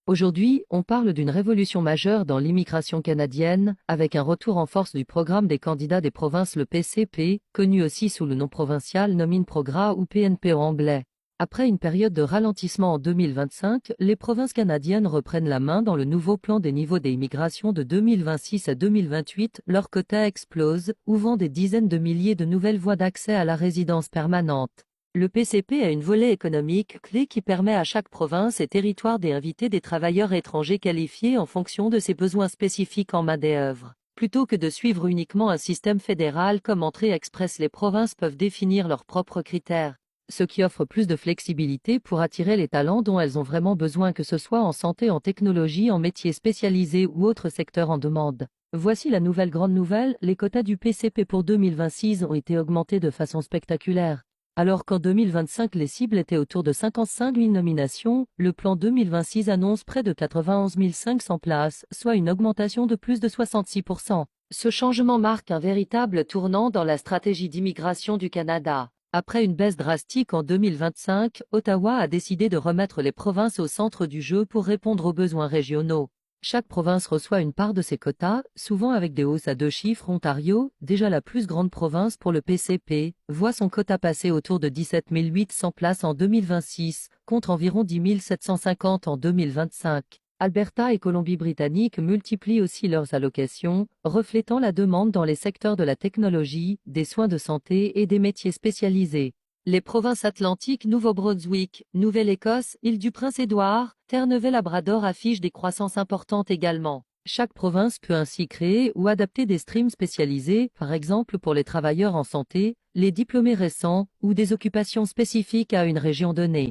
Aujourd'hui, on parle d'une révolution majeure dans l'immigration canadienne, avec un retour en force du programme des candidats des provinces, le PCP, connu aussi sous le nom provincial Nomin Progra ou PNP en anglais. Après une période de ralentissement en 2025, les provinces canadiennes reprennent la main dans le nouveau plan des niveaux des immigrations de 2026 à 2028. Leur quota explose, ouvrant des dizaines de milliers de nouvelles voies d'accès à la résidence permanente. Le PCP a une volée économique clé qui permet à chaque province et territoire d'inviter des travailleurs étrangers qualifiés en fonction de ses besoins spécifiques en main-d'œuvre. Plutôt que de suivre uniquement un système fédéral comme entrée express, les provinces peuvent définir leurs propres critères, ce qui offre plus de flexibilité pour attirer les talents dont elles ont vraiment besoin, que ce soit en santé, en technologie, en métiers spécialisés ou autres secteurs en demande. Voici la nouvelle grande nouvelle, les quotas du PCP pour 2026 ont été augmentés de façon spectaculaire. Alors qu'en 2025 les cibles étaient autour de 55 000 nominations, le plan 2026 annonce près de 91 500 places, soit une augmentation de plus de 66%. Ce changement marque un véritable tournant dans la stratégie d'immigration du Canada. Après une baisse drastique en 2025, Ottawa a décidé de remettre les provinces au centre du jeu pour répondre aux besoins régionaux. Chaque province reçoit une part de ses quotas, souvent avec des hausses à deux chiffres. Ontario, déjà la plus grande province pour le PCP, voit son quota passer autour de 17 800 places en 2026, contre environ 10 750 en 2025. Alberta et Colombie-Britannique multiplient aussi leurs allocations, reflétant la demande dans les secteurs de la technologie, des soins de santé et des métiers spécialisés. Les provinces atlantiques, Nouveau-Brunswick, Nouvelle-Écosse, Île-du-Prince-Édouard, Terre-Neuve-Labrador affichent des croissances importantes également. Chaque province peut ainsi créer ou adapter des streams spécialisés, par exemple pour les travailleurs en santé, les diplômés récents ou des occupations spécifiques à une région donnée.